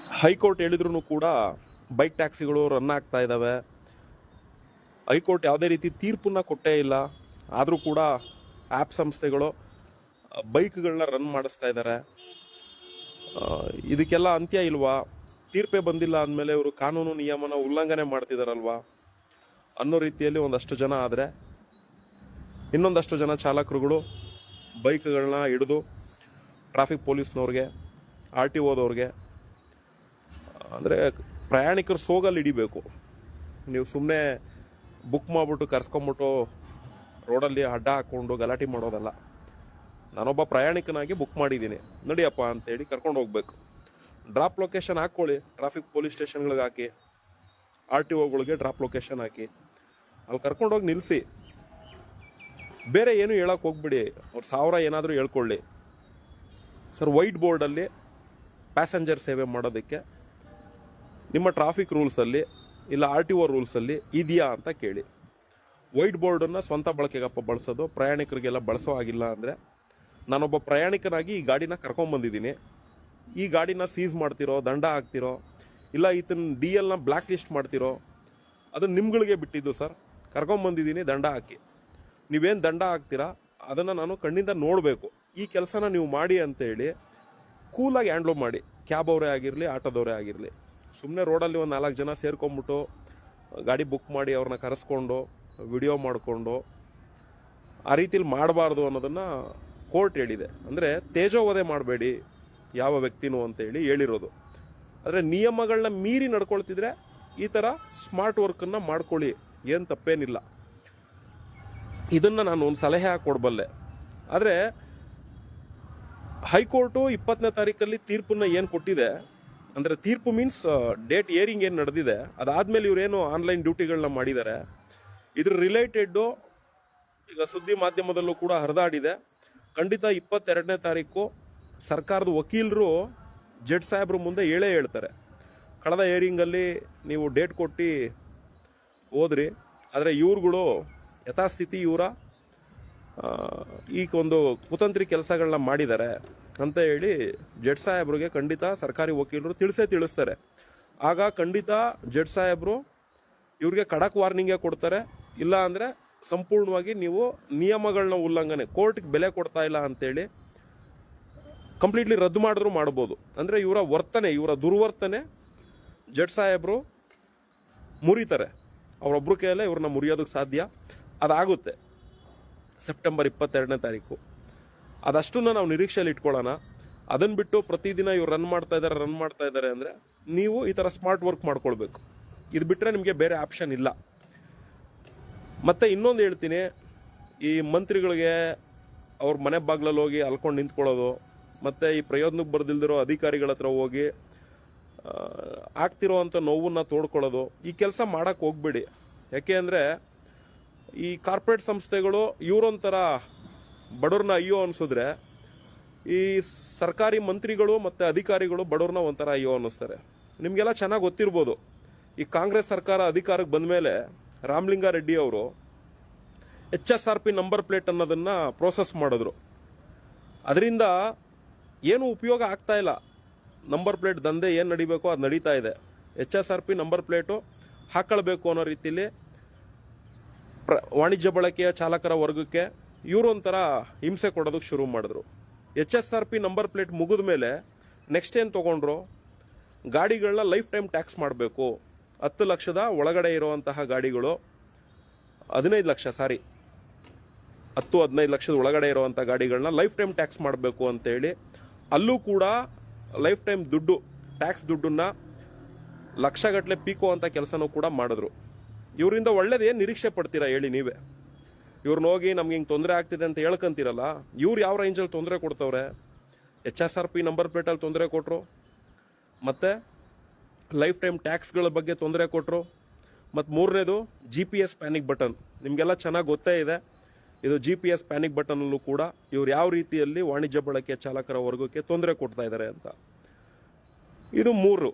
High court ಹೇಳಿದ್ರು ಕೂಡ bike ಟ್ಯಾಕ್ಸಿಗಳು run ಆಗ್ತಾ ಇದ್ದಾವೆ. ಹೈಕೋರ್ಟ್ ಯಾವುದೇ ರೀತಿ ತೀರ್ಪನ್ನ ಕೊಟ್ಟೇ ಇಲ್ಲ. ಆದರೂ ಕೂಡ ಆ್ಯಪ್ ಸಂಸ್ಥೆಗಳು ಬೈಕ್ಗಳನ್ನ ರನ್ ಮಾಡಿಸ್ತಾ ಇದ್ದಾರೆ. ಇದಕ್ಕೆಲ್ಲ ಅಂತ್ಯ ಇಲ್ವಾ? ತೀರ್ಪೇ ಬಂದಿಲ್ಲ ಅಂದಮೇಲೆ ಇವರು ಕಾನೂನು ನಿಯಮನ ಉಲ್ಲಂಘನೆ ಮಾಡ್ತಿದಾರಲ್ವಾ ಅನ್ನೋ ರೀತಿಯಲ್ಲಿ ಒಂದಷ್ಟು ಜನ. ಆದರೆ ಇನ್ನೊಂದಷ್ಟು ಜನ ಚಾಲಕರುಗಳು ಬೈಕ್ಗಳನ್ನ ಹಿಡಿದು ಟ್ರಾಫಿಕ್ ಪೊಲೀಸ್ನವ್ರಿಗೆ, RTOದವ್ರಿಗೆ, ಅಂದರೆ ಪ್ರಯಾಣಿಕರು ಸೋಗಲ್ಲಿ ಹಿಡಿಬೇಕು. ನೀವು ಸುಮ್ಮನೆ ಬುಕ್ ಮಾಡಿಬಿಟ್ಟು ಕರ್ಸ್ಕೊಂಬಿಟ್ಟು ರೋಡಲ್ಲಿ ಅಡ್ಡ ಹಾಕ್ಕೊಂಡು ಗಲಾಟೆ ಮಾಡೋದಲ್ಲ. ನಾನೊಬ್ಬ ಪ್ರಯಾಣಿಕನಾಗಿ ಬುಕ್ ಮಾಡಿದ್ದೀನಿ, ನಡಿಯಪ್ಪ ಅಂತೇಳಿ ಕರ್ಕೊಂಡು ಹೋಗ್ಬೇಕು. ಡ್ರಾಪ್ ಲೊಕೇಶನ್ ಹಾಕ್ಕೊಳ್ಳಿ, ಟ್ರಾಫಿಕ್ ಪೊಲೀಸ್ ಸ್ಟೇಷನ್ಗಳಿಗೆ ಹಾಕಿ, RTOಗಳಿಗೆ ಡ್ರಾಪ್ ಲೊಕೇಶನ್ ಹಾಕಿ, ಅಲ್ಲಿ ಕರ್ಕೊಂಡೋಗಿ ನಿಲ್ಲಿಸಿ. ಬೇರೆ ಏನು ಹೇಳಕ್ಕೆ ಹೋಗ್ಬಿಡಿ. ಅವ್ರು 1000 ಏನಾದರೂ ಹೇಳ್ಕೊಳ್ಳಿ ಸರ್. ವೈಟ್ ಬೋರ್ಡಲ್ಲಿ ಪ್ಯಾಸೆಂಜರ್ ಸೇವೆ ಮಾಡೋದಕ್ಕೆ ನಿಮ್ಮ ಟ್ರಾಫಿಕ್ ರೂಲ್ಸಲ್ಲಿ ಇಲ್ಲ RTO ರೂಲ್ಸಲ್ಲಿ ಇದೆಯಾ ಅಂತ ಕೇಳಿ. ವೈಟ್ ಬೋರ್ಡನ್ನು ಸ್ವಂತ ಬಳಕೆಗಪ್ಪ ಬಳಸೋದು, ಪ್ರಯಾಣಿಕರಿಗೆಲ್ಲ ಬಳಸೋ ಆಗಿಲ್ಲ. ಅಂದರೆ ನಾನೊಬ್ಬ ಪ್ರಯಾಣಿಕನಾಗಿ ಈ ಗಾಡಿನ ಕರ್ಕೊಂಬಂದಿದ್ದೀನಿ, ಈ ಗಾಡಿನ ಸೀಸ್ ಮಾಡ್ತಿರೋ, ದಂಡ ಹಾಕ್ತಿರೋ, ಇಲ್ಲ ಈತನ DLನ ಬ್ಲ್ಯಾಕ್ ಲಿಸ್ಟ್ ಮಾಡ್ತಿರೋ, ಅದು ನಿಮ್ಗಳಿಗೆ ಬಿಟ್ಟಿದ್ದು ಸರ್. ಕರ್ಕೊಂಬಂದಿದ್ದೀನಿ, ದಂಡ ಹಾಕಿ. ನೀವೇನು ದಂಡ ಹಾಕ್ತೀರಾ ಅದನ್ನು ನಾನು ಕಣ್ಣಿಂದ ನೋಡಬೇಕು. ಈ ಕೆಲಸನ ನೀವು ಮಾಡಿ ಅಂತೇಳಿ ಕೂಲಾಗಿ ಹ್ಯಾಂಡ್ಲ್ ಮಾಡಿ. ಕ್ಯಾಬ್ ಅವರೇ ಆಗಿರಲಿ, ಆಟೋದವರೇ ಆಗಿರಲಿ. ಸುಮ್ಮನೆ ರೋಡಲ್ಲಿ ಒಂದು 4 ಜನ ಸೇರ್ಕೊಂಬಿಟ್ಟು ಗಾಡಿ ಬುಕ್ ಮಾಡಿ ಅವ್ರನ್ನ ಕರೆಸ್ಕೊಂಡು ವಿಡಿಯೋ ಮಾಡಿಕೊಂಡು ಆ ರೀತಿಲಿ ಮಾಡಬಾರ್ದು ಅನ್ನೋದನ್ನು ಕೋರ್ಟ್ ಹೇಳಿದೆ. ಅಂದರೆ ತೇಜೋವಧೆ ಮಾಡಬೇಡಿ ಯಾವ ವ್ಯಕ್ತಿನೂ ಅಂತೇಳಿ ಹೇಳಿರೋದು. ಆದರೆ ನಿಯಮಗಳನ್ನ ಮೀರಿ ನಡ್ಕೊಳ್ತಿದ್ರೆ ಈ ಥರ ಸ್ಮಾರ್ಟ್ ವರ್ಕನ್ನು ಮಾಡ್ಕೊಳ್ಳಿ, ಏನು ತಪ್ಪೇನಿಲ್ಲ. ಇದನ್ನು ನಾನು ಒಂದು ಸಲಹೆ ಕೊಡಬಲ್ಲೆ. ಆದರೆ ಹೈಕೋರ್ಟು 20ನೇ ತಾರೀಕಲ್ಲಿ ತೀರ್ಪನ್ನ ಏನು ಕೊಟ್ಟಿದೆ, ಅಂದರೆ ತೀರ್ಪು ಮೀನ್ಸ್ ಡೇಟ್ ಏರಿಂಗ್ ಏನು ನಡೆದಿದೆ, ಅದಾದಮೇಲೆ ಇವರೇನು ಆನ್ಲೈನ್ ಡ್ಯೂಟಿಗಳನ್ನ ಮಾಡಿದ್ದಾರೆ, ಇದ್ರ ರಿಲೇಟೆಡ್ಡು ಈಗ ಸುದ್ದಿ ಮಾಧ್ಯಮದಲ್ಲೂ ಕೂಡ ಹರಿದಾಡಿದೆ. ಖಂಡಿತ 22ನೇ ತಾರೀಕು ಸರ್ಕಾರದ ವಕೀಲರು ಜಡ್ಜ್ ಸಾಹೇಬ್ರ ಮುಂದೆ ಹೇಳ್ತಾರೆ, ಕಳೆದ ಏರಿಂಗಲ್ಲಿ ನೀವು ಡೇಟ್ ಕೊಟ್ಟು ಹೋದ್ರಿ, ಆದರೆ ಇವ್ರುಗಳು ಯಥಾಸ್ಥಿತಿ ಇವರ ಈಗ ಒಂದು ಕುತಂತ್ರಿ ಕೆಲಸಗಳನ್ನ ಮಾಡಿದ್ದಾರೆ ಅಂತ ಹೇಳಿ ಜಡ್ಜ್ ಸಾಹೇಬ್ರಿಗೆ ಖಂಡಿತ ಸರ್ಕಾರಿ ವಕೀಲರು ತಿಳಿಸ್ತಾರೆ. ಆಗ ಖಂಡಿತ ಜಡ್ಜ್ ಸಾಹೇಬ್ರು ಇವ್ರಿಗೆ ಖಡಕ್ ವಾರ್ನಿಂಗೇ ಕೊಡ್ತಾರೆ. ಇಲ್ಲ ಅಂದರೆ ಸಂಪೂರ್ಣವಾಗಿ ನೀವು ನಿಯಮಗಳನ್ನ ಉಲ್ಲಂಘನೆ, ಕೋರ್ಟ್ಗೆ ಬೆಲೆ ಕೊಡ್ತಾ ಇಲ್ಲ ಅಂತೇಳಿ ಕಂಪ್ಲೀಟ್ಲಿ ರದ್ದು ಮಾಡಿದ್ರು ಮಾಡ್ಬೋದು. ಅಂದರೆ ಇವರ ವರ್ತನೆ, ಇವರ ದುರ್ವರ್ತನೆ ಜಡ್ಜ್ ಸಾಹೇಬ್ರು ಮುರಿತಾರೆ. ಅವರೊಬ್ಬರ ಕೈಯಲ್ಲೇ ಇವ್ರನ್ನ ಮುರಿಯೋದಕ್ಕೆ ಸಾಧ್ಯ. ಅದಾಗುತ್ತೆ ಸೆಪ್ಟೆಂಬರ್ 22ನೇ ತಾರೀಕು. ಅದಷ್ಟನ್ನು ನಾವು ನಿರೀಕ್ಷೆಯಲ್ಲಿ ಇಟ್ಕೊಳ್ಳೋಣ. ಅದನ್ನು ಬಿಟ್ಟು ಪ್ರತಿದಿನ ಇವ್ರು ರನ್ ಮಾಡ್ತಾ ಇದ್ದಾರೆ ಅಂದರೆ ನೀವು ಈ ಥರ ಸ್ಮಾರ್ಟ್ ವರ್ಕ್ ಮಾಡ್ಕೊಳ್ಬೇಕು. ಇದು ಬಿಟ್ಟರೆ ನಿಮಗೆ ಬೇರೆ ಆಪ್ಷನ್ ಇಲ್ಲ. ಮತ್ತೆ ಇನ್ನೊಂದು ಹೇಳ್ತೀನಿ, ಈ ಮಂತ್ರಿಗಳಿಗೆ ಅವ್ರ ಮನೆ ಬಾಗ್ಲಲ್ಲಿ ಹೋಗಿ ಅಲ್ಕೊಂಡು ನಿಂತ್ಕೊಳ್ಳೋದು, ಮತ್ತು ಈ ಪ್ರಯೋಜನಕ್ಕೆ ಬರ್ದಿಲ್ದಿರೋ ಅಧಿಕಾರಿಗಳ ಹತ್ರ ಹೋಗಿ ಆಗ್ತಿರೋ ಅಂಥ ನೋವನ್ನ ತೋಡ್ಕೊಳ್ಳೋದು, ಈ ಕೆಲಸ ಮಾಡೋಕ್ಕೆ ಹೋಗ್ಬೇಡಿ. ಯಾಕೆ ಅಂದರೆ ಈ ಕಾರ್ಪೊರೇಟ್ ಸಂಸ್ಥೆಗಳು ಇವರೊಂಥರ ಬಡವ್ರನ್ನ ಅಯ್ಯೋ ಅನಿಸಿದ್ರೆ, ಈ ಸರ್ಕಾರಿ ಮಂತ್ರಿಗಳು ಮತ್ತು ಅಧಿಕಾರಿಗಳು ಬಡವ್ರನ್ನ ಒಂಥರ ಅಯ್ಯೋ ಅನ್ನಿಸ್ತಾರೆ. ನಿಮಗೆಲ್ಲ ಚೆನ್ನಾಗಿ ಗೊತ್ತಿರ್ಬೋದು, ಈ ಕಾಂಗ್ರೆಸ್ ಸರ್ಕಾರ ಅಧಿಕಾರಕ್ಕೆ ಬಂದ ಮೇಲೆ ರಾಮಲಿಂಗಾರೆಡ್ಡಿ ಅವರು HSRP ನಂಬರ್ ಪ್ಲೇಟ್ ಅನ್ನೋದನ್ನು ಪ್ರೋಸೆಸ್ ಮಾಡಿದ್ರು. ಅದರಿಂದ ಏನೂ ಉಪಯೋಗ ಆಗ್ತಾ ಇಲ್ಲ. ನಂಬರ್ ಪ್ಲೇಟ್ ದಂಧೆ ಏನು ನಡಿಬೇಕೋ ಅದು ನಡೀತಾ ಇದೆ. HSRP ನಂಬರ್ ಪ್ಲೇಟು ಹಾಕೊಳ್ಬೇಕು ಅನ್ನೋ ರೀತಿಯಲ್ಲಿ ವಾಣಿಜ್ಯ ಬಳಕೆಯ ಚಾಲಕರ ವರ್ಗಕ್ಕೆ ಇವರು ಒಂಥರ ಹಿಂಸೆ ಕೊಡೋದಕ್ಕೆ ಶುರು ಮಾಡಿದ್ರು. HSRP ನಂಬರ್ ಪ್ಲೇಟ್ ಮುಗಿದ ಮೇಲೆ ನೆಕ್ಸ್ಟ್ ಏನು ತೊಗೊಂಡ್ರು, ಗಾಡಿಗಳನ್ನ ಲೈಫ್ ಟೈಮ್ ಟ್ಯಾಕ್ಸ್ ಮಾಡಬೇಕು. 10 ಲಕ್ಷದ ಒಳಗಡೆ ಇರುವಂತಹ ಗಾಡಿಗಳು, 15 ಲಕ್ಷ 10-15 ಲಕ್ಷದ ಒಳಗಡೆ ಇರುವಂಥ ಗಾಡಿಗಳನ್ನ ಲೈಫ್ ಟೈಮ್ ಟ್ಯಾಕ್ಸ್ ಮಾಡಬೇಕು ಅಂತೇಳಿ ಅಲ್ಲೂ ಕೂಡ ಲೈಫ್ ಟೈಮ್ ದುಡ್ಡು, ಟ್ಯಾಕ್ಸ್ ದುಡ್ಡನ್ನ ಲಕ್ಷಗಟ್ಟಲೆ ಪೀಕೋ ಅಂತ ಕೆಲಸನೂ ಕೂಡ ಮಾಡಿದ್ರು. ಇವರಿಂದ ಒಳ್ಳೇದೇನು ನಿರೀಕ್ಷೆ ಪಡ್ತೀರಾ ಹೇಳಿ ನೀವೇ? ಇವ್ರನ್ನ ಹೋಗಿ ನಮ್ಗೆ ಹಿಂಗೆ ತೊಂದರೆ ಆಗ್ತಿದೆ ಅಂತ ಹೇಳ್ಕೊಂತೀರಲ್ಲ, ಇವ್ರು ಯಾವ ರೇಂಜಲ್ಲಿ ತೊಂದರೆ ಕೊಡ್ತವ್ರೆ? HSRP ನಂಬರ್ ಪ್ಲೇಟಲ್ಲಿ ತೊಂದರೆ ಕೊಟ್ಟರು, ಮತ್ತು ಲೈಫ್ ಟೈಮ್ ಟ್ಯಾಕ್ಸ್ಗಳ ಬಗ್ಗೆ ತೊಂದರೆ ಕೊಟ್ಟರು, ಮತ್ತು ಮೂರನೇದು GPS ಪ್ಯಾನಿಕ್ ಬಟನ್. ನಿಮಗೆಲ್ಲ ಚೆನ್ನಾಗಿ ಗೊತ್ತೇ ಇದೆ, ಇದು GPS ಪ್ಯಾನಿಕ್ ಬಟನಲ್ಲೂ ಕೂಡ ಇವ್ರು ಯಾವ ರೀತಿಯಲ್ಲಿ ವಾಣಿಜ್ಯ ಬಳಕೆಯ ಚಾಲಕರ ವರ್ಗಕ್ಕೆ ತೊಂದರೆ ಕೊಡ್ತಾ ಇದ್ದಾರೆ ಅಂತ. ಇದು 3.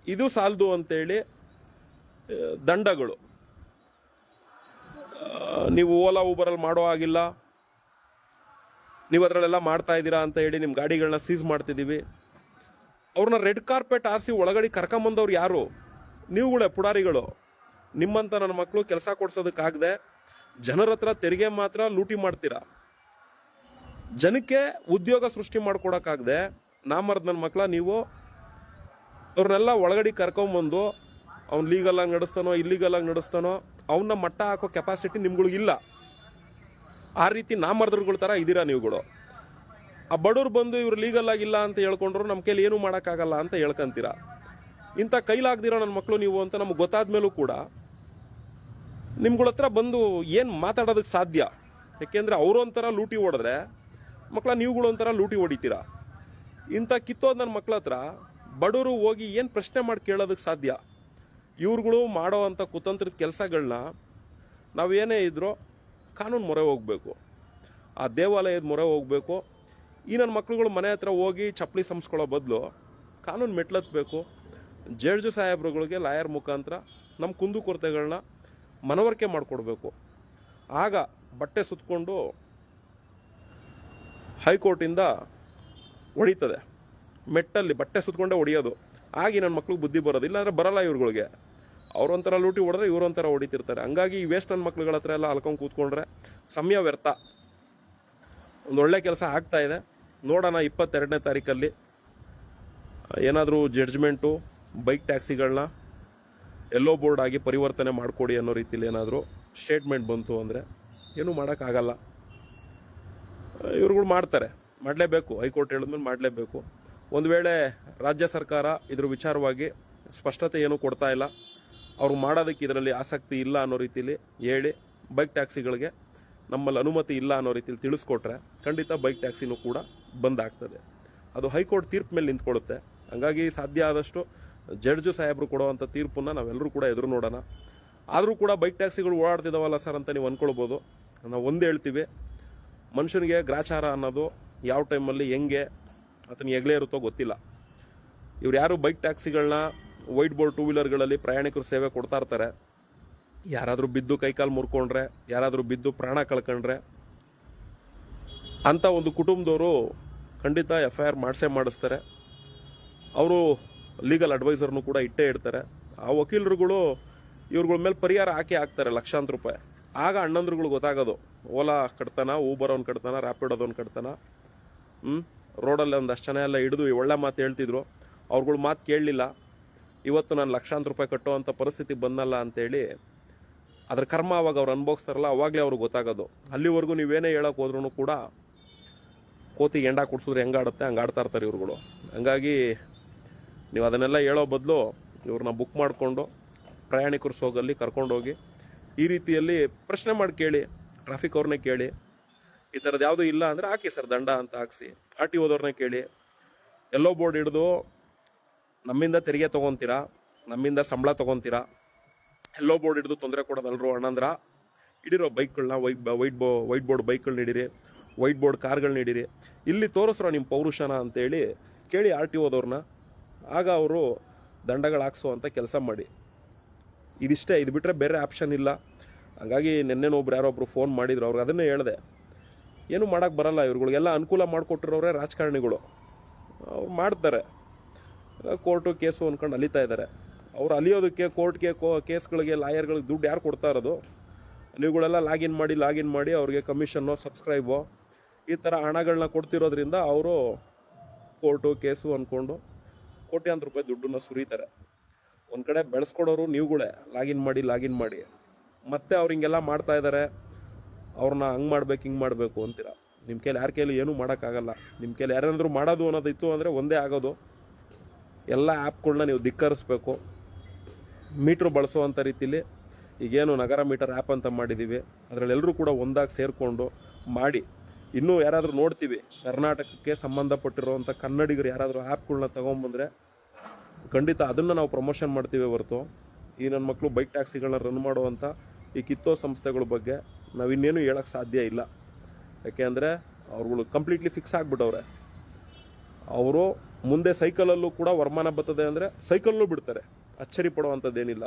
ಇದು ಸಾಲದು ಅಂತೇಳಿ ದಂಡಗಳು. ನೀವು ಓಲಾ ಊಬರಲ್ಲಿ ಮಾಡೋ ಆಗಿಲ್ಲ, ನೀವು ಅದರಲ್ಲೆಲ್ಲ ಮಾಡ್ತಾ ಇದ್ದೀರಾ ಅಂತ ಹೇಳಿ ನಿಮ್ಮ ಗಾಡಿಗಳನ್ನ ಸೀಸ್ ಮಾಡ್ತಿದ್ದೀವಿ. ಅವ್ರನ್ನ ರೆಡ್ ಕಾರ್ಪೆಟ್ ಆರಿಸಿ ಒಳಗಡೆ ಕರ್ಕೊಂಬಂದವ್ರು ಯಾರು? ನೀವುಗಳೇ ಪುಡಾರಿಗಳು. ನಿಮ್ಮಂತ ನನ್ನ ಮಕ್ಕಳು ಕೆಲಸ ಕೊಡ್ಸೋದಕ್ಕಾಗದೆ ಜನರ ಹತ್ರ ತೆರಿಗೆ ಮಾತ್ರ ಲೂಟಿ ಮಾಡ್ತೀರಾ. ಜನಕ್ಕೆ ಉದ್ಯೋಗ ಸೃಷ್ಟಿ ಮಾಡ್ಕೊಡಕ್ಕಾಗದೆ ನಾಮರ್ದ ನನ್ನ ಮಕ್ಕಳ ನೀವು ಅವ್ರನ್ನೆಲ್ಲ ಒಳಗಡೆ ಕರ್ಕೊಂಬಂದು ಅವ್ನು ಲೀಗಲ್ ಆಗಿ ನಡೆಸ್ತಾನೋ ಇಲ್ಲಿಗಲ್ ಆಗಿ ನಡೆಸ್ತಾನೋ ಅವನ್ನ ಮಟ್ಟ ಹಾಕೋ ಕೆಪಾಸಿಟಿ ನಿಮ್ಗಳಿಗಿಲ್ಲ. ಆ ರೀತಿ ನಾಮರ್ದರುಗಳ ಥರ ಇದ್ದೀರಾ ನೀವುಗಳು. ಆ ಬಡವ್ರು ಬಂದು ಇವ್ರು ಲೀಗಲ್ ಆಗಿಲ್ಲ ಅಂತ ಹೇಳ್ಕೊಂಡ್ರು ನಮ್ಮ ಕೈಲಿ ಏನು ಮಾಡೋಕ್ಕಾಗಲ್ಲ ಅಂತ ಹೇಳ್ಕೊಂತೀರಾ. ಇಂಥ ಕೈಲಾಗ್ದಿರೋ ನನ್ನ ಮಕ್ಕಳು ನೀವು ಅಂತ ನಮ್ಗೆ ಗೊತ್ತಾದ್ಮೇಲೂ ಕೂಡ ನಿಮ್ಗಳ ಹತ್ರ ಬಂದು ಏನು ಮಾತಾಡೋದಕ್ಕೆ ಸಾಧ್ಯ? ಯಾಕೆಂದರೆ ಅವರು ಒಂಥರ ಲೂಟಿ ಹೊಡೆದ್ರೆ ಮಕ್ಕಳ ನೀವುಗಳು ಒಂಥರ ಲೂಟಿ ಹೊಡಿತೀರಾ. ಇಂಥ ಕಿತ್ತೋದು ನನ್ನ ಮಕ್ಕಳ ಹತ್ರ ಬಡವರು ಹೋಗಿ ಏನು ಪ್ರಶ್ನೆ ಮಾಡಿ ಕೇಳೋದಕ್ಕೆ ಸಾಧ್ಯ? ಇವ್ರುಗಳು ಮಾಡೋ ಅಂಥ ಕುತಂತ್ರದ ಕೆಲಸಗಳನ್ನ ನಾವೇನೇ ಇದ್ರೂ ಕಾನೂನು ಮೊರೆ ಹೋಗಬೇಕು, ಆ ದೇವಾಲಯದ ಮೊರೆ ಹೋಗಬೇಕು. ಈ ನನ್ನ ಮಕ್ಳುಗಳು ಮನೆ ಹತ್ರ ಹೋಗಿ ಚಪ್ಪಲಿ ಸಂಸ್ಕೊಳ್ಳೋ ಬದಲು ಕಾನೂನು ಮೆಟ್ಲತ್ಬೇಕು. ಜಡ್ಜ್ ಸಾಹೇಬ್ರುಗಳಿಗೆ ಲಾಯರ್ ಮುಖಾಂತರ ನಮ್ಮ ಕುಂದುಕೊರತೆಗಳನ್ನ ಮನವರಿಕೆ ಮಾಡಿಕೊಡ್ಬೇಕು. ಆಗ ಬಟ್ಟೆ ಸುತ್ತಕೊಂಡು ಹೈಕೋರ್ಟಿಂದ ಹೊಡಿತದೆ. ಮೆಟ್ಟಲ್ಲಿ ಬಟ್ಟೆ ಸುತ್ತಕೊಂಡೇ ಹೊಡಿಯೋದು. ಆಗಿ ನನ್ನ ಮಕ್ಳಿಗೆ ಬುದ್ಧಿ ಬರೋದು. ಇಲ್ಲಾಂದ್ರೆ ಬರಲ್ಲ ಇವ್ರುಗಳಿಗೆ. ಅವ್ರೊಂಥರ ಲೂಟಿ ಹೊಡೆದ್ರೆ ಇವ್ರೊಂಥರ ಹೊಡಿತಿರ್ತಾರೆ. ಹಂಗಾಗಿ ಈ ವೇಸ್ಟ್ ನನ್ನ ಮಕ್ಳುಗಳ ಹತ್ರ ಎಲ್ಲ ಅಲ್ಕೊಂಡು ಕೂತ್ಕೊಂಡ್ರೆ ಸಮಯ ವ್ಯರ್ಥ. ಒಂದು ಒಳ್ಳೆ ಕೆಲಸ ಆಗ್ತಾ ಇದೆ, ನೋಡೋಣ 22ನೇ ತಾರೀಕಲ್ಲಿ ಏನಾದರೂ ಜಡ್ಜ್ಮೆಂಟು ಬೈಕ್ ಟ್ಯಾಕ್ಸಿಗಳನ್ನ ಎಲ್ಲೋ ಬೋರ್ಡ್ ಆಗಿ ಪರಿವರ್ತನೆ ಮಾಡಿಕೊಡಿ ಅನ್ನೋ ರೀತಿಯಲ್ಲಿ ಏನಾದರೂ ಸ್ಟೇಟ್ಮೆಂಟ್ ಬಂತು ಅಂದರೆ ಏನೂ ಮಾಡೋಕ್ಕಾಗಲ್ಲ. ಇವ್ರುಗಳು ಮಾಡ್ತಾರೆ, ಮಾಡಲೇಬೇಕು. ಹೈಕೋರ್ಟ್ ಹೇಳಿದ್ಮೇಲೆ ಮಾಡಲೇಬೇಕು. ಒಂದು ವೇಳೆ ರಾಜ್ಯ ಸರ್ಕಾರ ಇದ್ರ ವಿಚಾರವಾಗಿ ಸ್ಪಷ್ಟತೆ ಏನೂ ಕೊಡ್ತಾ ಇಲ್ಲ, ಅವ್ರು ಮಾಡೋದಕ್ಕೆ ಇದರಲ್ಲಿ ಆಸಕ್ತಿ ಇಲ್ಲ ಅನ್ನೋ ರೀತಿಯಲ್ಲಿ ಹೇಳಿ ಬೈಕ್ ಟ್ಯಾಕ್ಸಿಗಳಿಗೆ ನಮ್ಮಲ್ಲಿ ಅನುಮತಿ ಇಲ್ಲ ಅನ್ನೋ ರೀತಿಯಲ್ಲಿ ತಿಳಿಸ್ಕೊಟ್ರೆ ಖಂಡಿತ ಬೈಕ್ ಟ್ಯಾಕ್ಸಿನೂ ಕೂಡ ಬಂದ್ ಆಗ್ತದೆ. ಅದು ಹೈಕೋರ್ಟ್ ತೀರ್ಪು ಮೇಲೆ ನಿಂತ್ಕೊಳ್ಳುತ್ತೆ. ಹಂಗಾಗಿ ಸಾಧ್ಯ ಆದಷ್ಟು ಜಡ್ಜು ಸಾಹೇಬರು ಕೊಡುವಂಥ ತೀರ್ಪನ್ನು ನಾವೆಲ್ಲರೂ ಕೂಡ ಎದುರು ನೋಡೋಣ. ಆದರೂ ಕೂಡ ಬೈಕ್ ಟ್ಯಾಕ್ಸಿಗಳು ಓಡಾಡ್ತಿದ್ದಾವಲ್ಲ ಸರ್ ಅಂತ ನೀವು ಅಂದ್ಕೊಳ್ಬೋದು. ನಾವು ಒಂದು ಹೇಳ್ತೀವಿ, ಮನುಷ್ಯನಿಗೆ ಗ್ರಾಚಾರ ಅನ್ನೋದು ಯಾವ ಟೈಮಲ್ಲಿ ಹೆಂಗೆ ಅದನ್ನ ಹೆಗ್ಲೇ ಇರುತ್ತೋ ಗೊತ್ತಿಲ್ಲ. ಇವ್ರು ಯಾರು ಬೈಕ್ ಟ್ಯಾಕ್ಸಿಗಳನ್ನ ವೈಟ್ ಬೋರ್ಡ್ ಟೂ ವೀಲರ್ಗಳಲ್ಲಿ ಪ್ರಯಾಣಿಕರು ಸೇವೆ ಕೊಡ್ತಾ ಇರ್ತಾರೆ, ಯಾರಾದರೂ ಬಿದ್ದು ಕೈಕಾಲು ಮುರ್ಕೊಂಡ್ರೆ, ಯಾರಾದರೂ ಬಿದ್ದು ಪ್ರಾಣ ಕಳ್ಕೊಂಡ್ರೆ ಅಂಥ ಒಂದು ಕುಟುಂಬದವರು ಖಂಡಿತ FIR ಮಾಡಿಸ್ತಾರೆ. ಅವರು ಲೀಗಲ್ ಅಡ್ವೈಸರ್ನು ಕೂಡ ಇಟ್ಟೇ ಇಡ್ತಾರೆ. ಆ ವಕೀಲರುಗಳು ಇವ್ರುಗಳ ಮೇಲೆ ಪರಿಹಾರ ಹಾಕ್ತಾರೆ ಲಕ್ಷಾಂತರ ರೂಪಾಯಿ. ಆಗ ಅಣ್ಣಂದ್ರುಗಳು ಗೊತ್ತಾಗೋದು, ಓಲಾ ಕಟ್ತಾನ, ಊಬರ್ ಅವ್ನು ಕಟ್ತಾನ, ರ್ಯಾಪಿಡೋದವ್ನು ಕಟ್ತಾನ. ರೋಡಲ್ಲಿ ಒಂದಷ್ಟು ಜನ ಎಲ್ಲ ಹಿಡಿದು ಒಳ್ಳೆ ಮಾತು ಹೇಳ್ತಿದ್ರು, ಅವ್ರುಗಳ ಮಾತು ಕೇಳಲಿಲ್ಲ. ಇವತ್ತು ನಾನು ಲಕ್ಷಾಂತರ ರೂಪಾಯಿ ಕಟ್ಟುವಂಥ ಪರಿಸ್ಥಿತಿ ಬಂದಲ್ಲ ಅಂತೇಳಿ ಅದ್ರ ಕರ್ಮ ಅವಾಗ ಅವ್ರು ಅನುಭವಿಸ್ತಾರಲ್ಲ, ಅವಾಗಲೇ ಅವ್ರಿಗೆ ಗೊತ್ತಾಗೋದು. ಅಲ್ಲಿವರೆಗೂ ನೀವೇನೇ ಹೇಳೋಕೆ ಹೋದ್ರೂ ಕೂಡ ಕೋತಿಗೆ ಎಂಡ ಕುಡ್ಸಿದ್ರೆ ಹೆಂಗಾಡುತ್ತೆ ಹಂಗೆ ಆಡ್ತಾ ಇರ್ತಾರೆ ಇವ್ರುಗಳು. ಹಂಗಾಗಿ ನೀವು ಅದನ್ನೆಲ್ಲ ಹೇಳೋ ಬದಲು ಇವ್ರನ್ನ ಬುಕ್ ಮಾಡಿಕೊಂಡು ಪ್ರಯಾಣಿಕರು ಸೋಗಲ್ಲಿ ಕರ್ಕೊಂಡೋಗಿ ಈ ರೀತಿಯಲ್ಲಿ ಪ್ರಶ್ನೆ ಮಾಡಿ ಕೇಳಿ, ಟ್ರಾಫಿಕ್ ಅವ್ರನ್ನೇ ಕೇಳಿ, ಈ ಥರದ್ದು ಯಾವುದೂ ಇಲ್ಲ ಅಂದರೆ ಹಾಕಿ ಸರ್ ದಂಡ ಅಂತ ಹಾಕ್ಸಿ. RTOದವ್ರನ್ನೇ ಕೇಳಿ, ಎಲ್ಲೋ ಬೋರ್ಡ್ ಹಿಡಿದು ನಮ್ಮಿಂದ ತೆರಿಗೆ ತೊಗೊತೀರಾ, ನಮ್ಮಿಂದ ಸಂಬಳ ತೊಗೊತೀರಾ, ಎಲ್ಲೋ ಬೋರ್ಡ್ ಹಿಡಿದು ತೊಂದರೆ ಕೊಡೋದಲ್ರು ಅಣ್ಣಂದ್ರ ಹಿಡಿರೋ ಬೈಕ್ಗಳನ್ನ ವೈಟ್ ಬೋರ್ಡ್ ಬೈಕ್ಗಳನ್ನ ಹಿಡೀರಿ, ವೈಟ್ ಬೋರ್ಡ್ ಕಾರ್ಗಳನ್ನ ಹಿಡೀರಿ, ಇಲ್ಲಿ ತೋರಿಸ್ರೋ ನಿಮ್ಮ ಪೌರುಷನ ಅಂತೇಳಿ ಕೇಳಿ RTOದವ್ರನ್ನ. ಆಗ ಅವರು ದಂಡಗಳು ಹಾಕ್ಸೋ ಅಂತ ಕೆಲಸ ಮಾಡಿ. ಇದಿಷ್ಟೇ, ಇದು ಬಿಟ್ಟರೆ ಬೇರೆ ಆಪ್ಷನ್ ಇಲ್ಲ. ಹಾಗಾಗಿ ನಿನ್ನೆನೊಬ್ರು ಯಾರೊಬ್ರು ಫೋನ್ ಮಾಡಿದ್ರು, ಅವ್ರಿಗೆ ಅದನ್ನೇ ಹೇಳಿದೆ, ಏನು ಮಾಡೋಕ್ಕೆ ಬರಲ್ಲ. ಇವ್ರುಗಳಿಗೆಲ್ಲ ಅನುಕೂಲ ಮಾಡಿಕೊಟ್ಟಿರೋರೇ ರಾಜಕಾರಣಿಗಳು. ಅವ್ರು ಮಾಡ್ತಾರೆ, ಕೋರ್ಟು ಕೇಸು ಅಂದ್ಕೊಂಡು ಅಲಿತಾ ಇದ್ದಾರೆ. ಅವ್ರು ಅಲಿಯೋದಕ್ಕೆ ಕೋರ್ಟ್ಗೆ ಕೇಸ್ಗಳಿಗೆ ಲಾಯರ್ಗಳಿಗೆ ದುಡ್ಡು ಯಾರು ಕೊಡ್ತಾ ಇರೋದು? ನೀವುಗಳೆಲ್ಲ ಲಾಗಿನ್ ಮಾಡಿ ಅವ್ರಿಗೆ ಕಮಿಷನ್ನು ಸಬ್ಸ್ಕ್ರೈಬು ಈ ಥರ ಹಣಗಳನ್ನ ಕೊಡ್ತಿರೋದ್ರಿಂದ ಅವರು ಕೋರ್ಟು ಕೇಸು ಅಂದ್ಕೊಂಡು ಕೋಟ್ಯಾಂತರ ರೂಪಾಯಿ ದುಡ್ಡನ್ನು ಸುರಿತಾರೆ. ಒಂದು ಕಡೆ ಬೆಳೆಸ್ಕೊಡೋರು ನೀವುಗಳೇ ಲಾಗಿನ್ ಮಾಡಿ ಮತ್ತೆ ಅವ್ರು ಹಿಂಗೆಲ್ಲ ಮಾಡ್ತಾ ಇದ್ದಾರೆ, ಅವ್ರನ್ನ ಹಂಗೆ ಮಾಡ್ಬೇಕು ಹಿಂಗೆ ಮಾಡಬೇಕು ಅಂತೀರ. ನಿಮ್ಮ ಕೈಲಿ ಯಾರ ಕೈಲಿ ಏನೂ ಮಾಡೋಕ್ಕಾಗಲ್ಲ. ನಿಮ್ಮ ಕೈಲಿ ಯಾರೇನಾದರೂ ಮಾಡೋದು ಅನ್ನೋದಿತ್ತು ಅಂದರೆ ಒಂದೇ ಆಗೋದು, ಎಲ್ಲ ಆ್ಯಪ್ಗಳನ್ನ ನೀವು ಧಿಕ್ಕರಿಸ್ಬೇಕು. ಮೀಟ್ರ್ ಬಳಸುವಂಥ ರೀತಿಲಿ ಈಗೇನು ನಗರ ಮೀಟರ್ ಆ್ಯಪ್ ಅಂತ ಮಾಡಿದ್ದೀವಿ, ಅದರಲ್ಲೆಲ್ಲರೂ ಕೂಡ ಒಂದಾಗಿ ಸೇರಿಕೊಂಡು ಮಾಡಿ. ಇನ್ನೂ ಯಾರಾದರೂ ನೋಡ್ತೀವಿ ಕರ್ನಾಟಕಕ್ಕೆ ಸಂಬಂಧಪಟ್ಟಿರುವಂಥ ಕನ್ನಡಿಗರು ಯಾರಾದರೂ ಆ್ಯಪ್ಗಳನ್ನ ತೊಗೊಂಬಂದರೆ ಖಂಡಿತ ಅದನ್ನು ನಾವು ಪ್ರಮೋಷನ್ ಮಾಡ್ತೀವಿ ಹೊರತು ಈ ನನ್ನ ಮಕ್ಕಳು ಬೈಕ್ ಟ್ಯಾಕ್ಸಿಗಳನ್ನ ರನ್ ಮಾಡುವಂಥ ಈ ಕಿತ್ತೋ ಸಂಸ್ಥೆಗಳ ಬಗ್ಗೆ ನಾವಿನ್ನೇನು ಹೇಳೋಕ್ಕೆ ಸಾಧ್ಯ ಇಲ್ಲ. ಯಾಕೆ ಅಂದರೆ ಅವ್ರುಗಳು ಕಂಪ್ಲೀಟ್ಲಿ ಫಿಕ್ಸ್ ಆಗಿಬಿಟ್ಟವ್ರೆ. ಅವರು ಮುಂದೆ ಸೈಕಲಲ್ಲೂ ಕೂಡ ವರಮಾನ ಬರ್ತದೆ ಅಂದರೆ ಸೈಕಲ್ನೂ ಬಿಡ್ತಾರೆ, ಅಚ್ಚರಿ ಪಡುವಂಥದ್ದೇನಿಲ್ಲ.